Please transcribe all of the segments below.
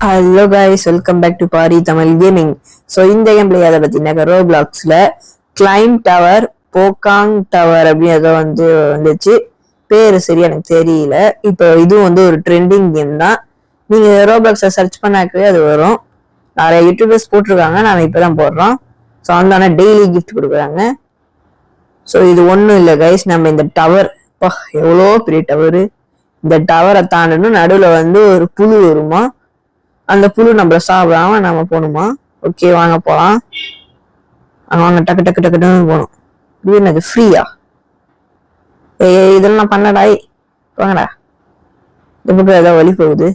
Hello guys, welcome back to Paari Tamil gaming. So இந்த கேம்ல அதை பார்த்தீங்கன்னா ரோப்ளாக்ஸில் கிளைம் டவர் போகாங் டவர் அப்படின்னு ஏதோ வந்துச்சு. பேர் சரி எனக்கு தெரியல. இப்போ இதுவும் ஒரு ட்ரெண்டிங் கேம் தான். நீங்கள் ரோப்ளாக்ஸை சர்ச் பண்ணாக்கவே அது வரும். நிறைய யூடியூபர்ஸ் போட்டிருக்காங்க, நாங்கள் இப்போ தான் போடுறோம். ஸோ அந்த டெய்லி கிஃப்ட் கொடுக்குறாங்க. ஸோ இது ஒன்றும் இல்லை கைஸ், நம்ம இந்த டவர் எவ்வளோ பெரிய டவரு, இந்த டவரை தாண்டணும். நடுவில் ஒரு புழு வருமா, அந்த புழு நம்மள சாப்பிடாம நம்ம போகணுமா. ஓகே வாங்க போலாம். வாங்க டக்கு டக்கு டக்குன்னு போகணும். இது என்னது ஃப்ரீயா? இதெல்லாம் நான் பண்ணடாய். வாங்கடா, இந்த பக்கம் ஏதோ வழி போகுது.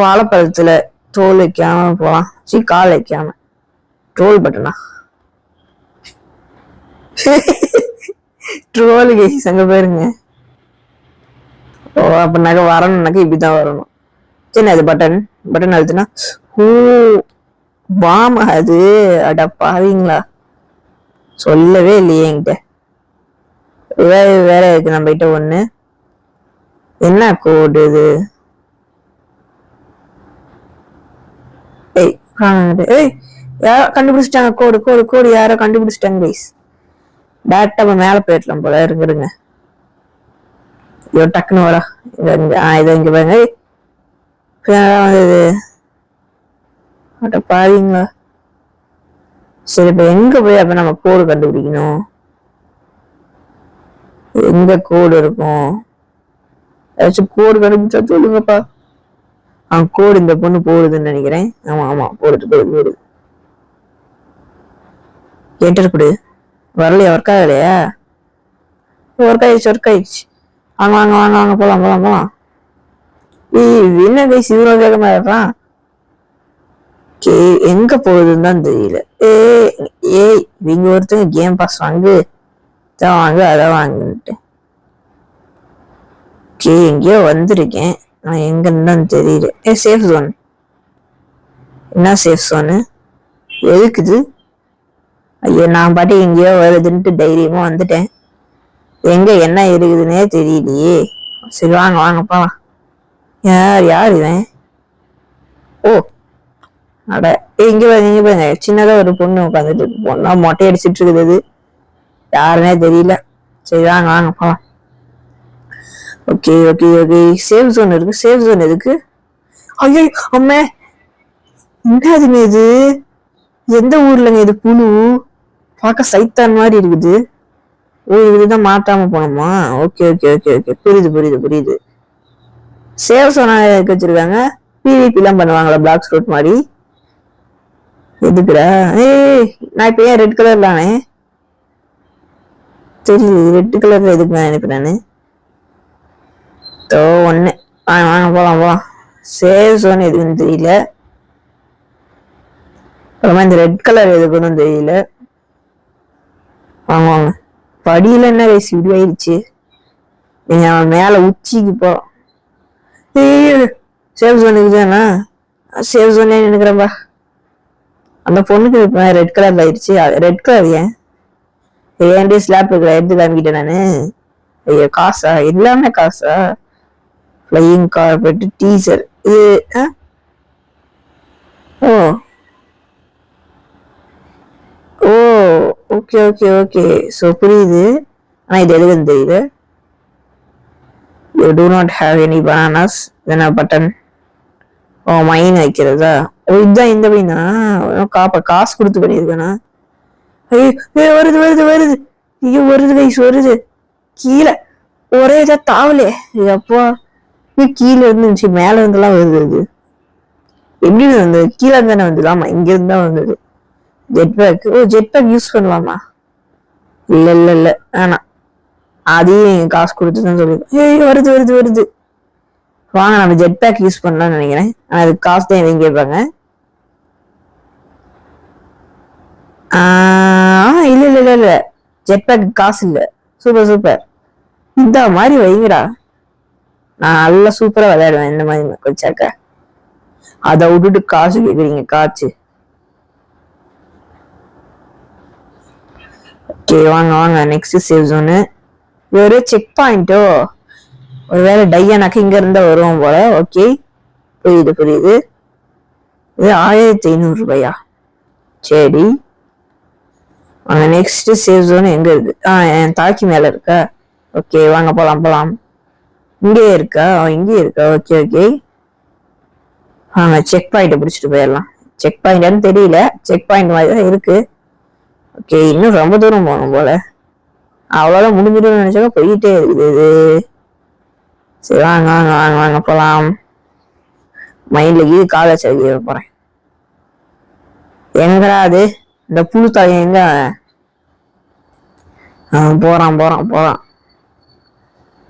வாழைப்பழத்துல தோல் வைக்காம போலாம். கால் வைக்காம ட்ரோல் பட்டனா ட்ரோல் கேஸ் அங்க போயிருங்க. ஓ அப்படின்னாக்க வரணும்னாக்க இப்படிதான் வரணும். சரி அது பட்டன் அழுத்துனா ஓ பாமா அது. அட பாவீங்களா, சொல்லவே இல்லையே என்கிட்ட. வேற இருக்கு நம்ம கிட்ட ஒண்ணு. என்ன கோடு இது? ஏய் யாரோ கண்டுபிடிச்சிட்டாங்க. கோடு கோடு கோடு யாரோ கண்டுபிடிச்சிட்டாங்க கைஸ். டேரக்டா மேல போயிடலாம் போல. இருங்க டக்குன்னு வரா. இதை இங்க பாருங்க. பாருங்களா. சரி இப்ப எங்க போய் அப்ப நம்ம கோடு கண்டுபிடிக்கணும்? எங்க கோடு இருக்கும்? ஏதாச்சும் கோடு கண்டுபிடிச்சா சொல்லுங்கப்பா. கோடு இந்த பொண்ணு போடுதுன்னு நினைக்கிறேன். ஆமா ஆமா போடுது. என்டர் கொடு. வரலையா? ஒர்க் ஆகலையா? ஒர்க் ஆயிடுச்சு. வாங்க வாங்க வாங்க வாங்க போலாம். என்ன கைஸ் இவ்வளவு வேகமா இருக்கான்? எங்க போகுதுன்னு தான் தெரியல. ஏய் நீங்க ஒருத்தங்க கேம் பாஸ் வாங்கு, வாங்கு அதை வாங்குன்ட்டு. எங்கேயோ வந்திருக்கேன், நான் எங்கன்னு தான் தெரியல. Safe zone. என்ன சேஃப் ஜோனு? எதுக்குது? ஐயோ நான் பாட்டி எங்கேயோ வருதுன்ட்டு தைரியமா வந்துட்டேன். எங்க என்ன இருக்குதுன்னே தெரியலையே. சரி வாங்க வாங்க போலாம். யார் இவன்? ஓ அட இங்க பாருங்க, சின்னதா ஒரு பொண்ணு உட்காந்துட்டு இருக்கு. பொண்ணா மொட்டை அடிச்சிட்டு இருக்குது. யாருன்னே தெரியல. சரி வாங்க வாங்க போலாம். ஓகே சேஃப் ஜோன் இருக்கு. சேஃப் ஜோன் எதுக்கு? ஐயோ அம்மே, என்னதுங்க இது? எந்த ஊர்லங்க இது? புழு பார்க்க சைத்தான் மாதிரி இருக்குது. ஓ இதுதான் மாட்டாம போனோமா? ஓகே புரியுது. சேவ் சோனா வச்சிருக்காங்க. பிவிபி எல்லாம் பண்ணுவாங்களா பிளாக் ஸ்கூட் மாதிரி? எதுக்குடா? நான் இப்ப ஏன் ரெட் கலர் தானே தெரியல. ரெட் கலர்ல எதுக்கு நான் நினைப்பேன். ஒண்ணு வாங்க போலாம். சேவ் சோன் எதுக்குன்னு தெரியல. அப்புறமா இந்த ரெட் கலர் எதுக்குன்னு தெரியல. வாங்க படியில என்ன வயசு இப்படி ஆயிடுச்சு? நீங்க மேல உச்சிக்கு போ. சேவ் ஜோன் இருக்குதானா? சேவ் ஜோனே நினைக்கிறேன்பா. அந்த பொண்ணுக்கு இப்ப ரெட் கலர்ல ஆயிடுச்சு. ரெட் கலர் ஏன் ஸ்லாப் இருக்கிற எடுத்து காமிக்கிட்டேன் நானு. ஐயோ காசா? எல்லாமே காசா? ஃப்ளையிங் கார்பெட் டீசர் இது. ஓ ஓகே ஸோ புரியுது. ஆனா இது எதுக்குன்னு தெரியல. You do not have any bananas. then a button. மைன் வைக்கிறதா? இதுதான் இந்த மைனா? காசு கொடுத்து பண்ணியிருக்கேனா? வருது. ஐயோ வருது கைஸ், வருது. கீழே ஒரே இதா தாவலே. அப்போ கீழே இருந்துச்சு, மேல இருந்தெல்லாம் வருது. அது எப்படி வந்தது? கீழே இருந்தானே வந்தது. ஆமா இங்க இருந்தா வந்தது. ஜெட் பேக் யூஸ் பண்ணலாமா? இல்ல ஆனா அதையும் காசு கொடுத்துதான் சொல்லுது. வருது. வாங்க நம்ம ஜெட் பேக் யூஸ் பண்ணலாம்னு நினைக்கிறேன். ஆனா அதுக்கு காசு தான் எதுவும் கேட்பாங்க. இல்ல ஜெட் பேக் காசு இல்ல. சூப்பர் இந்த மாதிரி வைங்கடா. நான் நல்லா சூப்பரா விளையாடுவேன் இந்த மாதிரி வச்சாக்க. அதை விட்டுட்டு காசு கேக்குறீங்க. காசு ஓகே வாங்க நெக்ஸ்ட் சேவ் ஜோனு. ஒரு செக் பாயிண்டோ, ஒருவேளை டையானாக்க இங்க இருந்தா வருவோம் போல. ஓகே புரியுது. இது 1500 சரி. நெக்ஸ்ட் சேவ் ஜோன் எங்க இருக்கு? என் தாக்கி மேல இருக்கா? ஓகே, வாங்க போலாம். இங்கேயே இருக்கா? இங்கேயே இருக்கா? ஓகே. செக் பாயிண்ட் பிடிச்சிட்டு போயிடலாம். செக் பாயிண்ட்னு தெரியல, செக் பாயிண்ட் மாதிரி தான் இருக்கு. ஓகே, இன்னும் ரொம்ப தூரம் போகணும் போல. அவ்வளோதான் முடிஞ்சிடும் நினைச்சாக்க போயிட்டே இருக்குது. சரி, வாங்க போலாம். மைண்ட்ல இது காலை சரி போறேன். எங்கடா அது? இந்த புழு தாய் எங்க? போறான்.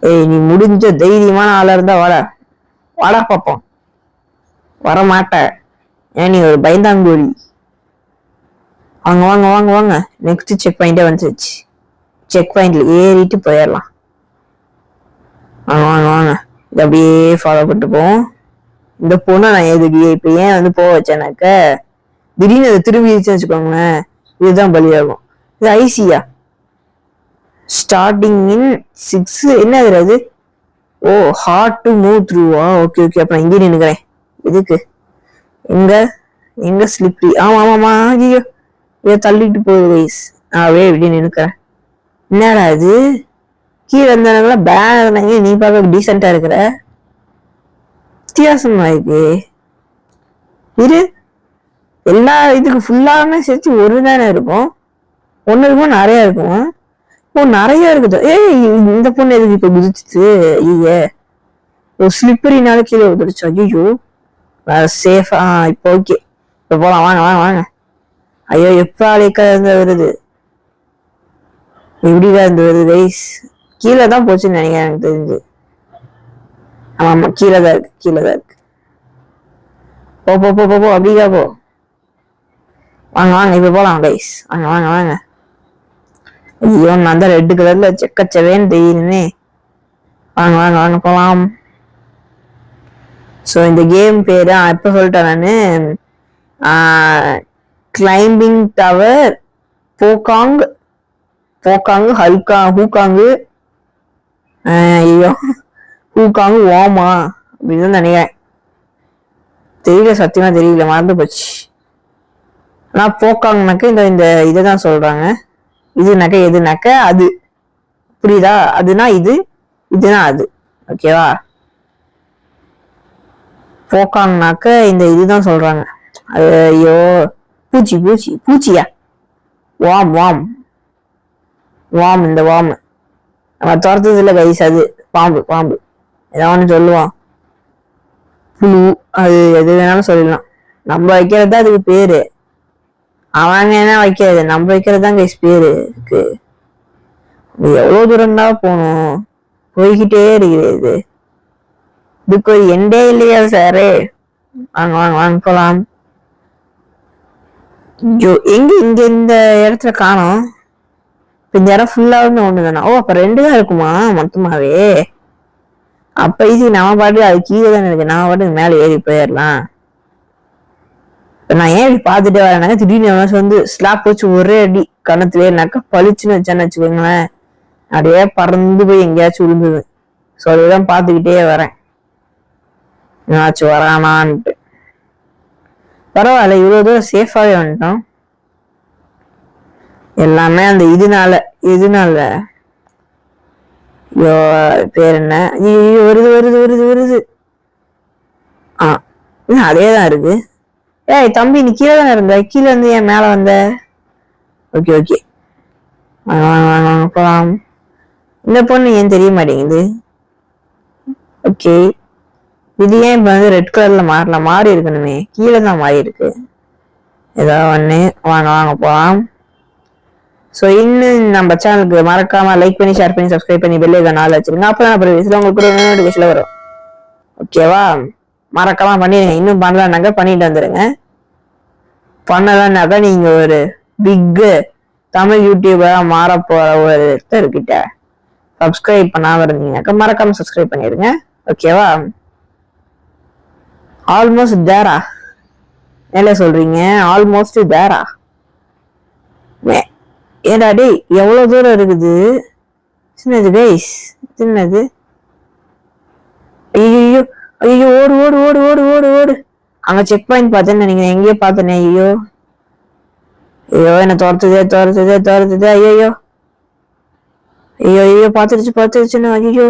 ஏய், நீ முடிஞ்ச தைரியமான ஆளா இருந்தா வாடா பாப்போம். வர மாட்ட, ஏன் நீ ஒரு பயந்தாங்கோழி. வாங்க. நெக்ஸ்ட் செக் பாயிண்டே வந்துருச்சு. செக் பாயிண்ட்ல ஏறிட்டு போயிடலாம். வாங்க. இது அப்படியே ஃபாலோ பண்ணிட்டு போவோம். இந்த பொண்ணை நான் எதுக்கு இப்ப ஏன் வந்து போக வச்சேனாக்க, திடீர்னு அதை திரும்பிடுச்சுன்னு வச்சுக்கோங்களேன், இதுதான் பலியாகும். இது ஐசியா ஸ்டார்டிங் இன் 6. என்ன அது? ஓ, ஹார்ட் டு மூவ் த்ரூவா? ஓகே. அப்புறம் இங்கே நின்னுக்கிறேன். இதுக்கு எங்க ஸ்லிப்ரி? ஆமாமா. ஐயோ, இதை தள்ளிட்டு போகுது கைஸ். இப்படி நின்னுக்கிறேன். என்னடா இது? கீழே இருந்தவங்களாம் பேனாங்க, நீ பார்க்க டீசெண்டா இருக்கிற. வித்தியாசமா இருக்கு. இரு, எல்லா இதுக்கு ஃபுல்லாமே சேர்த்து ஒரு தானே இருக்கும். ஒன்னு இருக்கும், நிறைய இருக்கும். நிறைய இருக்குது. இந்த பொண்ணு எதுக்கு இப்ப குதிச்சுது? ஒரு ஸ்லிப்பரினால கீழே விட்டுருச்சு. ஐயோ, சேஃபா. இப்போ ஓகே, இப்ப போலாம். வாங்க. ஐயோ, எப்ப அழைக்க வருது? எப்படிதான் இருந்து வருது கைஸ்? கீழே தான் போச்சுன்னு நினைக்கிறேன், எனக்கு தெரிஞ்சு. ஆமா, கீழே தான் இருக்கு. போ. அப்படியா போ. வாங்க இப்ப போலாம் கைஸ். வாங்க. ஐயோ, நான் தான் ரெட் கலர்ல செக்கச்சவேன்னு தெரியுமே. வாங்க போலாம். ஸோ இந்த கேம் பேரு எப்ப சொல்லிட்டேன் நானு, கிளைம்பிங் டவர் போகாங் ஹூகாங்கு. ஐயோ, ஹூகாங்கு ஓமா அப்படின்னு நினைக்கிறேன். தெரியல, சத்தியமா தெரியல, மறந்து போச்சு. ஆனா போக்காங்கனாக்க இந்த இதைதான் சொல்றாங்க. எதுனாக்க அது, புரியுதா? அதுனா இதுனா அது. ஓகேவா? போக்காங்கனாக்க இந்த இதுதான் சொல்றாங்க. ஐயோ, பூச்சியா? வாம். இந்த வாம் நம்ம துரத்துறது இல்ல கைஸ், அது பாம்பு. ஏதாவது ஒண்ணு சொல்லுவான். புழு, அது எது வேணாலும் சொல்லலாம். நம்ம வைக்கிறது தான் அதுக்கு பேரு. அவங்க என்ன வைக்கிறது, நம்ம வைக்கிறது தான் கைஸ் பேரு இருக்கு. எவ்வளவு தூரம் தான் போகணும்? போய்கிட்டே இருக்கிறது. இதுக்கு ஒரு எண்டே இல்லையா சாரு? வாங்க போலாம். இங்க இந்த இடத்துல காணோம். இந்த இடம் ஃபுல்லாவுமே ஒண்ணுதானா? ஓ, அப்ப 2 தான் இருக்குமா மொத்தமாவே? அப்ப ஈஸி, நம்ம பாட்டு அது கீழே தானே இருக்கு, நம்ம பாட்டு மேல ஏறி போயிடலாம். நான் ஏன் இப்படி பாத்துட்டே வரேனாக்க, திடீர்னு வந்து ஸ்லாப் வச்சு ஒரே அடி கணத்துலயேனாக்கா பளிச்சுன்னு வச்சான்னு வச்சுக்கோங்களேன், அப்படியே பறந்து போய் எங்கேயாச்சும் விழுந்துது. ஸோ அதுதான் பாத்துக்கிட்டே வரேன், என்னாச்சும் வரானான்ட்டு. பரவாயில்ல, இவ்வளவு தூரம் சேஃபாவே வந்துட்டோம். எல்லாமே அந்த இதனால பேர் என்ன? வருது. அதேதான் இருக்கு. ஏய் தம்பி, நீ கீழே தானே இருந்த, கீழே இருந்து ஏன் மேல வந்த? ஓகே போலாம். இந்த பொண்ணு ஏன் தெரிய மாட்டேங்குது? ஓகே, இது ஏன் இப்ப வந்து ரெட் கலர்ல மாறி இருக்கணுமே, கீழே தான் மாறி இருக்கு. ஏதாவது ஒண்ணு. வாங்க போலாம். ஸோ இன்னும் நம்ம சேனலுக்கு மறக்காம லைக் பண்ணி, ஷேர் பண்ணி, சப்ஸ்கிரைப் பண்ணி பெல் ஐகான் ஆல் வச்சிருங்க. அப்பதான் உங்களுக்கு ஒரு நோட்டிஃபிகேஷன் வரும். ஓகேவா? மறக்காம பண்ணிடுங்க. இன்னும் பண்ணலன்னாக்க பண்ணிட்டு வந்துருங்க. பண்ணலன்னாக்கா நீங்க ஒரு பிக் தமிழ் யூடியூபரா மாற போற ஒருத்தர்கிட்ட சப்ஸ்கிரைப் பண்ணாம இருந்தீங்கன்னாக்கா மறக்காம சப்ஸ்கிரைப் பண்ணிருங்க. ஓகேவா? ஆல்மோஸ்ட் தேரா என்ன சொல்றீங்க? ஆல்மோஸ்ட் தேரா. ஏடா டே, எவ்வளவு தூரம் இருக்குது? சின்னது கைஸ், சின்னது. ஐயோ, ஐயோ ஓடு ஓடு ஓடு ஓடு ஓடு ஓடு. அங்க செக் பாயிண்ட் பார்த்தேன்னு நினைக்கிறேன், எங்கேயோ பார்த்தேனே. ஐயோ ஐயோ என்ன துரத்துதே துரத்துதே துரத்துதே. ஐயோ ஐயோ ஐயோ பார்த்துருச்சுன்னு. ஐயோ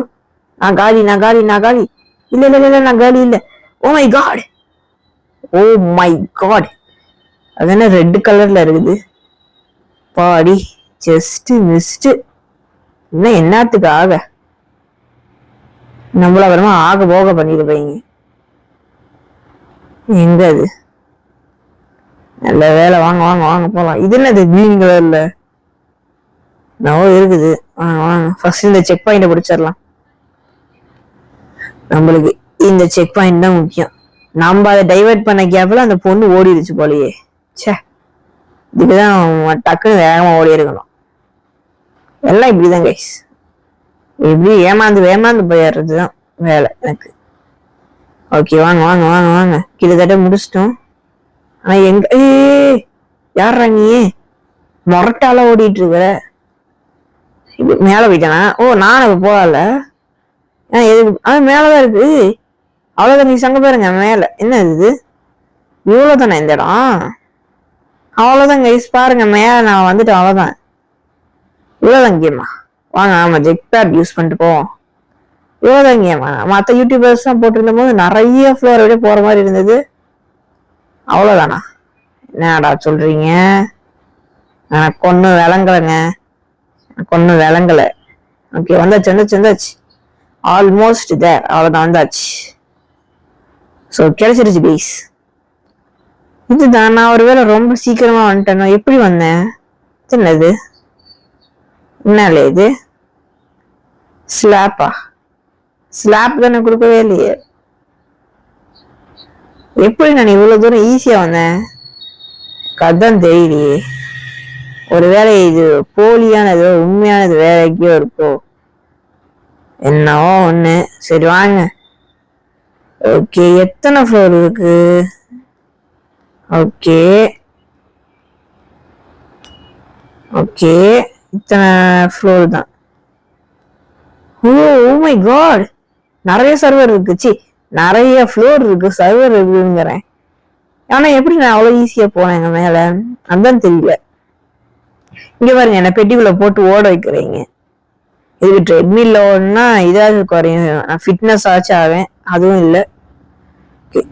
நான் காலி நான் காலி நான் காலி. இல்ல இல்ல இல்ல நான் காலி இல்ல. Oh my god, oh my god. அது என்ன ரெட் கலர்ல இருக்குது பாடி. Just mist. இன்னும் என்னத்துக்கு ஆக நம்மள அப்புறமா ஆக போக பண்ணிருப்பீங்க. எங்க அது? நல்ல வேலை. வாங்க வாங்க வாங்க போலாம். இது என்னது கிரீன் கலர்ல நவோ இருக்குது? வாங்க வாங்க ஃபர்ஸ்ட் இந்த செக் பாயிண்ட பிடிச்சிடலாம். நம்மளுக்கு இந்த செக் பாயிண்ட் தான் முக்கியம். நம்ம அதை டைவர்ட் பண்ண கேப்ல அந்த பொண்ணு ஓடிடுச்சு போலயே. சே, இதுக்குதான் டக்குன்னு வேகமா ஓடி இருக்கணும். எல்லாம் இப்படிதான் கைஸ், இப்படி ஏமாந்து போயிடுறதுதான் வேலை எனக்கு. ஓகே வாங்க வாங்க வாங்க வாங்க, கிட்டத்தட்ட முடிச்சிட்டோம். ஆனா எங்க யாரா நீ மொரட்டால ஓடிட்டு இருக்கிற? மேல போயிட்டானா? ஓ நான் இப்ப போகல. எதுக்கு? மேலதான் இருக்கு. அவ்வளவுதான். நீ சங்க பாருங்க மேல என்ன இது? இவ்வளவுதானே இந்த இடம்? அவ்வளவுதான் கைஸ், பாருங்க மேல நான் வந்துட்டேன். அவ்வளவுதான், இவ்வளவுதான் கேமா. வாங்க ஆமா ஜெக் பேட் யூஸ் பண்ணிட்டு போவோம். இவ்வளவுதான் கேமா. மற்ற யூடியூபர்ஸ் தான் போட்டிருந்த போது நிறைய ஃப்ளோர் விட போற மாதிரி இருந்தது. அவ்வளவுதானா? என்னடா சொல்றீங்க? எனக்கு ஒன்னும் விளங்கலைங்க, எனக்கு ஒன்னும் விளங்கல. ஓகே வந்தாச்சு வந்தாச்சு வந்தாச்சு. Almost there. அவ்வளவுதான் வந்தாச்சு. ஸோ கிடைச்சிருச்சு கைஸ். இதுதான். நான் ஒருவேளை ரொம்ப சீக்கிரமா வந்துட்டேனோ? எப்படி வந்தேன்? என்னது என்னல இது? ஸ்லாப்பா? ஸ்லாப் தானே கொடுக்கவே இல்லையே. எப்படி நான் இவ்வளவு தூரம் ஈஸியா வந்தேன்? கதான் தெரியலையே. ஒருவேளை இது போலியானதோ உண்மையானது வேற எங்கேயோ இருக்கோ என்னவோ ஒண்ணு. சரி வாங்க. ஓகே எத்தனை ஃப்ளோர் இருக்கு? ஓகே ஓகே இத்தனை ஃப்ளோர் தான். ஓ மை காட், நிறைய சர்வர் இருக்கு. சி நிறைய ஃப்ளோர் இருக்கு, சர்வர் இருக்குங்கிறேன். ஆனா எப்படி நான் அவ்வளவு ஈஸியா போனேங்க மேல? அதான் தெரியல. இங்க பாருங்க, என்ன பெட்டிக்குள்ள போட்டு ஓட வைக்கிறீங்க. இதுக்கு ட்ரெட்மில்ல ஓடனா இதாவது குறையும், நான் ஃபிட்னஸ் ஆச்சு ஆவேன். அதுவும் இல்லை.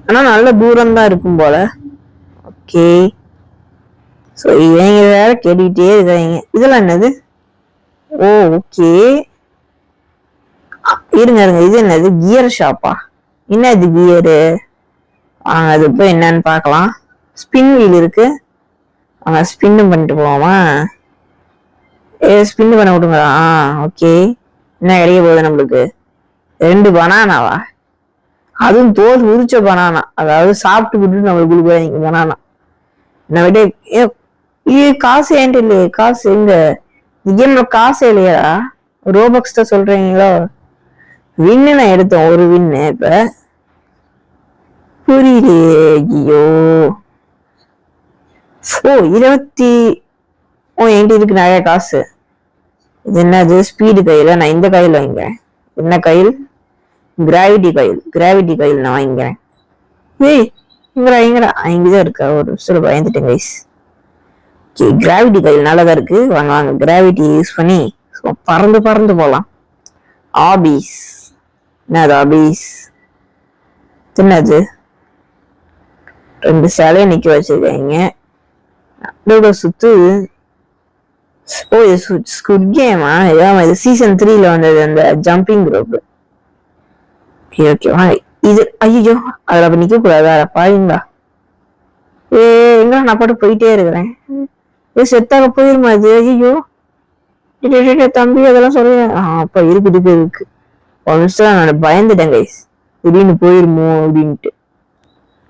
ஆனா நல்ல தூரம் தான் இருக்கும் போல. ஓகே ஸோ இவங்க வேற கேட்டுக்கிட்டே இருக்காங்க. இதெல்லாம் என்னது? ஓ ஓகே இருங்க இருங்க, இது என்னது? கியர் ஷாப்பா? என்ன இது கியரு? வாங்க அது போய் என்னன்னு பார்க்கலாம். ஸ்பின் வீல் இருக்கு, வாங்க ஸ்பின்னு பண்ணிட்டு போவோமா? ஸ்பின் பண்ண விடுங்களா? ஓகே என்ன கிடைக்க போகுது நம்மளுக்கு? 2 பனானாவா? அதுவும் தோல் உரிச்ச பனானா, அதாவது சாப்பிட்டு விட்டு நம்மளுக்கு கொடுக்குறாங்க பனானா. என்ன விட காசு ஏன்ட்டு இல்லையே? காசு எங்க? கேம்ல காசு இல்லையா? ரோபக்ஸ் தான் சொல்றீங்களோ? வின்னு நான் எடுத்தேன், ஒரு வின்னு. இப்ப புரியலையே. ஐயோ ஓ 20. ஓ என்கிட்ட இருக்கு நிறைய காசு. இது என்னது? ஸ்பீடு கையில. நான் இந்த கையில் வாங்கிக்கிறேன். என்ன கையில்? கிராவிட்டி கையில். கிராவிட்டி கையில் நான் வாங்கிக்கிறேன். ஏய் இங்கடா இங்கடா, இங்கதான் இருக்கா? ஒரு நிமிஷம் பயந்துட்டேன் கைஸ். கிராவிட்டி கையில் நல்லதா இருக்கு. வாங்க வாங்க கிராவிட்டி யூஸ் பண்ணி பறந்து பறந்து போலாம். ஆபீஸ். என்னது ஆபீஸ்? என்னது? 2 சேலையை நிக்க வச்சிருக்காங்க. அதோட சுத்து. ஓ இது ஸ்குட் கேமா? இது சீசன் 3ல வந்தது, அந்த ஜம்பிங் ரோப். ஓகே ஓகே வாங்க. இது ஐயோ அதுல அப்ப நிக்க கூடாதா? பாருங்களா? எங்க நான் பாட்டு போயிட்டே இருக்கிறேன். செத்தாக போயிருமா இது? ஐயோ தம்பி அதெல்லாம் சொல்லுவேன். அப்ப இருக்கு இருக்கு இருக்கு. ஒரு நிமிஷம் நான் பயந்துட்டேன் கைஸ், திடீர்னு போயிருமோ அப்படின்ட்டு.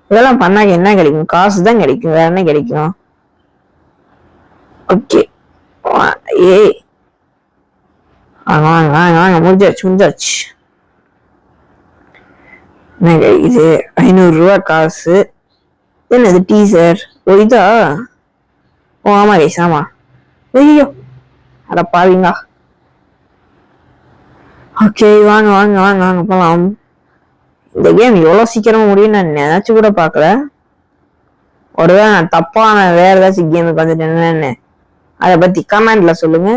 இதெல்லாம் பண்ணாக்க என்ன கிடைக்கும்? காசு தான் கிடைக்கும், வேற என்ன கிடைக்கும்? ஓகே ஏய் வாங்க வாங்க வாங்க வாங்க, முடிஞ்சாச்சு முடிஞ்சாச்சு. என்னங்க இது? 500 ரூபா காசு. என்னது டீசர்? ஓ இதா? ஓ ஆமா கைஸ் ஆமா. ஐயோ அட பாவீங்களா. ஓகே வாங்க வாங்க வாங்க வாங்க போலாம். இந்த கேம் எவ்வளவு சீக்கிரமா முடியும் நான் நினைச்சு கூட பாக்கல. ஒருவேளை நான் தப்பான வேற ஏதாச்சும் கேமுக்கு வந்துட்டேன்னு அதை பத்தி கமெண்ட்ல சொல்லுங்க.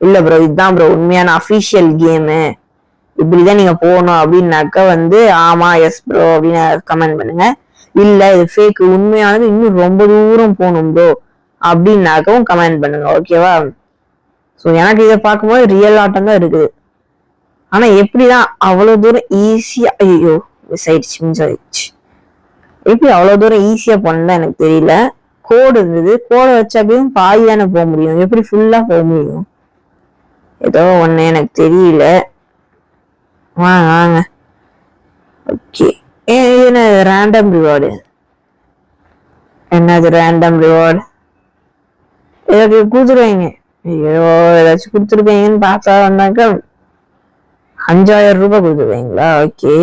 இல்ல ப்ரோ இதுதான் ப்ரோ உண்மையான அபிஷியல் கேமு, இப்படிதான் நீங்க போகணும் அப்படின்னாக்க ஆமா எஸ் ப்ரோ அப்படின்னு கமெண்ட் பண்ணுங்க. இல்ல இது ஃபேக் உண்மையானது இன்னும் ரொம்ப தூரம் போகணும் ப்ரோ அப்படின்னாக்கவும் கமெண்ட் பண்ணுங்க. ஓகேவா? ஸோ எனக்கு இதை பார்க்கும்போது ரியல் ஆட்டம் தான் இருக்குது. ஆனா எப்படிதான் அவ்வளவு தூரம் ஈஸியா, ஐயோ மிஸ் ஆயிடுச்சு, எப்படி அவ்வளவு தூரம் ஈஸியா பண்ணலாம் எனக்கு தெரியல. கோடு இருந்தது, கோடை வச்சாப்பையும் பாதி தானே போக முடியும், எப்படி ஃபுல்லா போக முடியும்? ஏதோ ஒண்ணு எனக்கு தெரியல. வாங்க வாங்க. ஓகே, என்ன ரேண்டம் ரிவார்டு? என்னது ரேண்டம் ரிவார்டு? ஏதாச்சும் கொடுத்துருவாங்க. ஐயோ ஏதாச்சும் கொடுத்துருப்பீங்கன்னு பார்த்தா வந்தாக்க 5000 ரூபாய் கொடுத்துருவீங்களா? ஓகே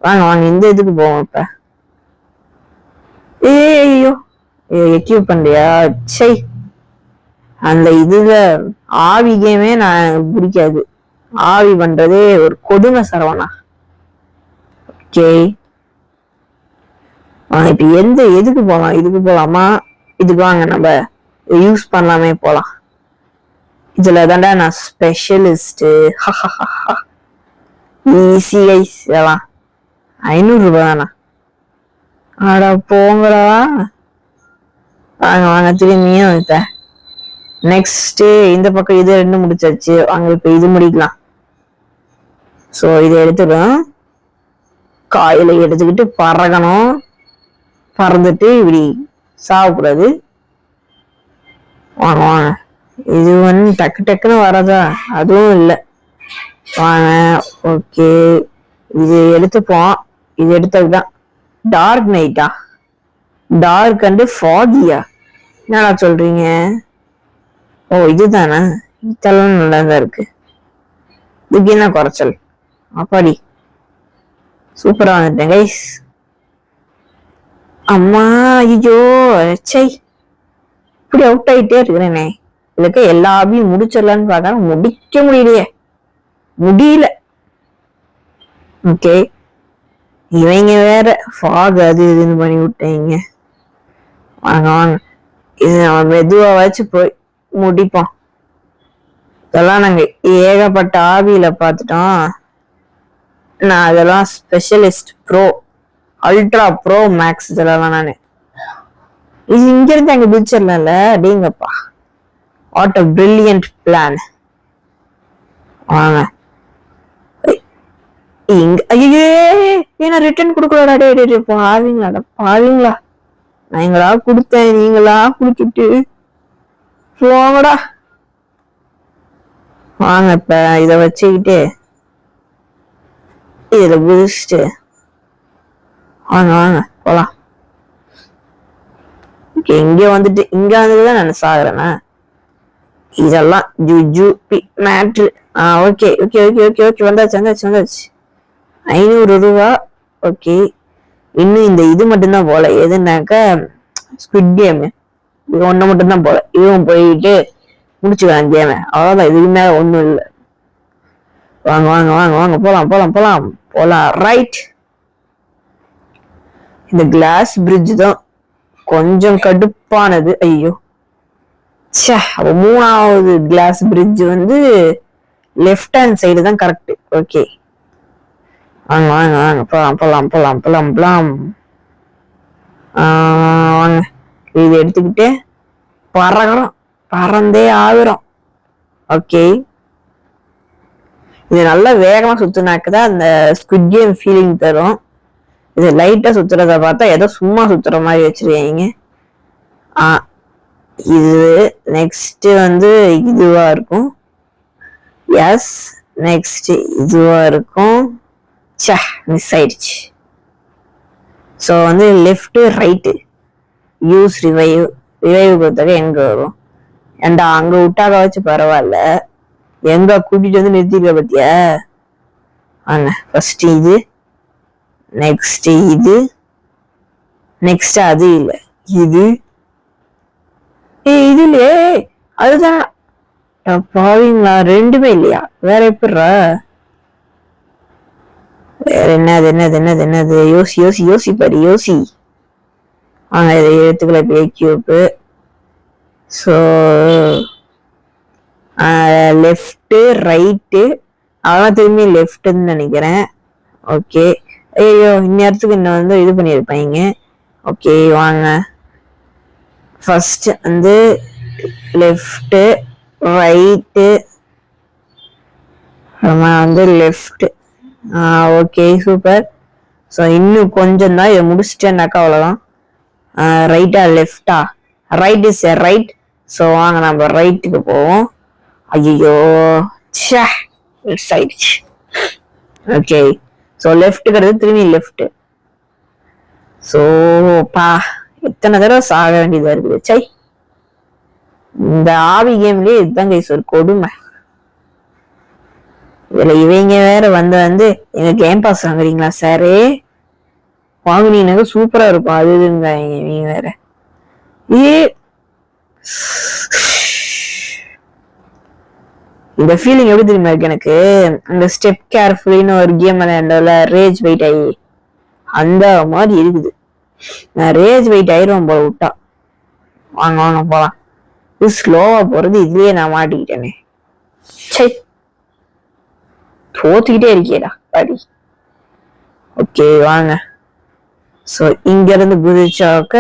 வாங்க வாங்க, இந்த இதுக்கு போவோம் இப்ப. ஐயோ எக்யூப் பண்றியா? சை, அந்த இதுல ஆவி கேமே நான் பிடிக்காது. ஆவி பண்றதே ஒரு கொடுமை சரவணா. ஓகே இப்ப எதுக்கு போலாம்? இதுக்கு போலாமா? இதுக்கு வாங்க நம்ம யூஸ் பண்ணலாமே போலாம். இதுல தாண்டா நான் ஸ்பெஷலிஸ்ட். ஈஸி கைஸ், இதெல்லாம் 500 ரூபாய் தானா? ஆடா போங்கடா. வாங்க வாங்க திரும்பியும் இப்ப நெக்ஸ்ட் இந்த பக்கம் இது 2 முடிச்சாச்சு. வாங்க இப்ப இது முடிக்கலாம். சோ இதை எடுத்துடும், காயில எடுத்துக்கிட்டு பறக்கணும். பறந்துட்டு இப்படி சாகக்கூடாது. வாங்க வாங்க, இது டக்கு டக்குன்னு வரதா? அதுவும் இல்லை. வாங்க ஓகே, இது எடுத்துப்போம். இது எடுத்ததுதான் டார்க் நைட்டா? டார்க் அண்ட் ஃபாகியா? என்னடா சொல்றீங்க? ஓ இதுதானே, இதெல்லாம் நல்லாதான் இருக்கு. இதுக்கு என்ன குறைச்சல்? அப்பாடி சூப்பரா வந்துட்டேன் கைஸ். அம்மா ஐயோ சை, இப்படி அவுட் ஆயிட்டே இருக்கிறேனே. இதுக்கு எல்லா ஆபியும் முடிச்சிடலான்னு பார்த்தா முடிக்க முடியல. ஓகே, இவங்க வேற ஃபாக் அது இதுன்னு பண்ணி விட்டீங்க. வாங்க வாங்க, இது நம்ம மெதுவா வச்சு போய் முடிப்போம். இதெல்லாம் நாங்க ஏகப்பட்ட ஆவியில பார்த்துட்டோம். நான் அதெல்லாம் specialist, bro, ultra pro max, இதெல்லாம் நானு. இது இங்க இருந்து அங்க பிடிச்சிடலாம்ல? அப்படிங்கப்பா, வாட் அ பிரில்லியன்ட் பிளான். வாங்க இங்க. ஐயே ஏன்னா ரிட்டர்ன் கொடுக்கலடா? டே பாவீங்களா? நான் எங்களா கொடுத்தேன், நீங்களா குடுத்துட்டு போங்கடா. வாங்க இப்ப இத வச்சுக்கிட்டு இதுல குதிச்சுட்டு வாங்க வாங்க போலாம். இங்க வந்துட்டுதான் நான் சாகுறேன்னா? இதெல்லாம் ஜூ மேட்ரு. Okay okay okay okay okay, வந்தாச்சு. 500 ரூபா. ஓகே, இன்னும் இந்த இது மட்டும்தான் போல. எதுனாக்க ஸ்குவிட் கேம், இது ஒண்ணு மட்டும்தான் போல. இதுவும் போயிட்டு முடிச்சுக்கலாம் கேம, அவ்வளவுதான். இதுக்கு மேல ஒண்ணும் இல்லை. வாங்க வாங்க வாங்க வாங்க, போலாம். ரைட், இந்த கிளாஸ் பிரிட்ஜ் தான் கொஞ்சம் கடுப்பானது. ஐயோ சே, 3வது class bridge left hand side தான் கரெக்ட். ஓகே வாங்க வாங்க வாங்க, போலாம். வாங்க, இது எடுத்துக்கிட்டு பறக்கிறோம், பறந்தே ஆகுறோம். ஓகே, இது நல்லா வேகமா சுத்தினாக்குதான் அந்த ஸ்குவிட் கேம் ஃபீலிங் தரும். இது லைட்டா சுத்துறத பார்த்தா ஏதோ சும்மா சுத்துற மாதிரி வச்சிருக்கீங்க. இது நெக்ஸ்ட் இதுவா இருக்கும். எஸ், நெக்ஸ்ட் இதுவா இருக்கும். சே, மிஸ் ஆயிடுச்சு. So left right use revive கொடுத்தாக்க எங்க வரும்? ஏண்டா அங்க விட்டாக வச்சு பரவாயில்ல, எங்க கூட்டிட்டு நிறுத்திக்க பத்தியா? வாங்க, ஃபர்ஸ்ட் இது, நெக்ஸ்ட் இது, நெக்ஸ்ட் அது இல்ல இது. இது இல்லையே, அதுதான். பாவீங்களா, ரெண்டுமே இல்லையா? வேற எப்படிரா? வேற என்னது யோசி பாரு யோசி. இதை எடுத்துக்கல கியூப். ஸோ லெஃப்ட் ரைட்டு அதெல்லாம் திரும்பி லெஃப்ட்ன்னு நினைக்கிறேன். ஓகே. ஐயோ இந்நேரத்துக்கு இன்னும் வந்து இது பண்ணியிருப்பாங்க. ஓகே வாங்க. ஃபர்ஸ்ட் வந்து லெஃப்ட் ரைட்டு வந்து லெஃப்ட். Okay super. ஸோ இன்னும் கொஞ்சம் தான் இதை முடிச்சிட்டேன்னாக்கா அவ்வளோதான். ரைட்டா லெஃப்டா? Right is right. ஸோ வாங்க நம்ம ரைட்டுக்கு போவோம். ஐயோ மிஸ் ஆயிடுச்சு. ஓகே ஸோ லெஃப்ட்டுங்கிறது திரும்பி லெஃப்ட். ஸோ பா எத்தனை தடவை சாக வேண்டியதா இருக்குது. சை இந்த ஆவி கேம்லயே இதுதான் கைஸ் ஒரு கொடுமை. இதுல இவங்க வேற வந்து எங்க கேம் பாஸ் வாங்குறீங்களா சாரு? வாங்குனீங்க சூப்பரா இருக்கும் அது இதுங்க. இவங்க வேற இந்த ஃபீலிங் எப்படி தெரியுமா இருக்கு எனக்கு? அந்த ஸ்டெப் கேர்ஃபுல்லின்னு ஒரு கேம் விளையாண்டோம்ல ரேஜ் வெயிட் ஆகி அந்த மாதிரி இருக்குது. நான் ரேஜ் வெயிட் ஆயிரும் போல விட்டா. வாங்க போலாம். இது ஸ்லோவா போறது இதுலயே நான் மாட்டிக்கிட்டேனே. சரி தோத்துக்கிட்டே இருக்கேடா பாடி. ஓகே வாங்க. ஸோ இங்க இருந்து குதிச்சாக்க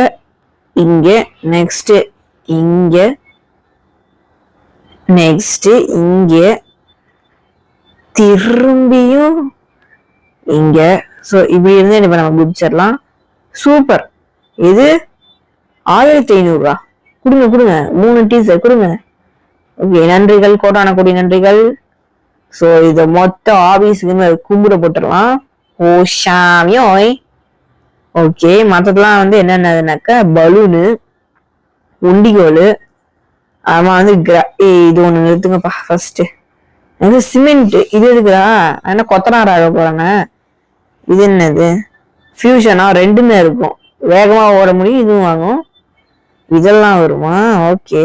இங்க நெக்ஸ்ட் இங்க நெக்ஸ்ட் இங்க திரும்பியும் இங்க. ஸோ இப்படி இருந்து இப்ப நம்ம குதிச்சிடலாம். சூப்பர். இது 1500 ரூபா. கொடுங்க 3 டீசர் கொடுங்க. ஓகே நன்றிகள் கோட்டான கூடிய நன்றிகள். ஸோ இதை மொத்த ஆபீஸுக்குன்னு கும்பிட போட்டுடலாம். ஓ ஷாமியோய். ஓகே மற்றதெல்லாம் வந்து என்னென்னதுனாக்கா பலூனு உண்டிகோலு. ஆமா வந்து இது ஒண்ணு நிறுத்துங்கப்பா ஃபர்ஸ்ட். சிமெண்ட் இது இருக்குதா? என்ன கொத்தனார் ஆக போறாங்க. இது என்னது ஃபியூஷனா? ரெண்டுமே இருக்கும். வேகமா ஓட முடியும் இதுவும் வாங்கும். இதெல்லாம் வருமா? ஓகே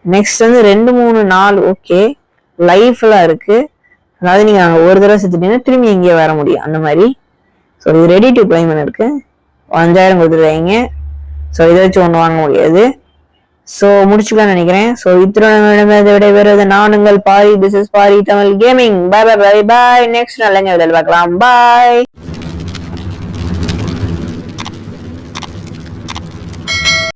நெக்ஸ்ட் வந்து 2 3 4. ஓகே லைஃப்லாம் இருக்கு. அதாவது நீங்க அங்க ஒரு தடவை செத்துட்டீங்கன்னா திரும்பி இங்கே வர முடியும் அந்த மாதிரி. ஸோ இது ரெடி டு கிளைம் இருக்கு. 5000 கொடுத்துருவாங்க. ஸோ இதை வச்சு ஒன்று வாங்க முடியாது. ஸோ முடிச்சுக்கலாம்னு நினைக்கிறேன். ஸோ இத்தனை விடைபெறுவது நான் உங்கள் Paari. This is Paari Tamil gaming. Bye bye bye bye. Next நல்லங்க பார்க்கலாம். பாய்.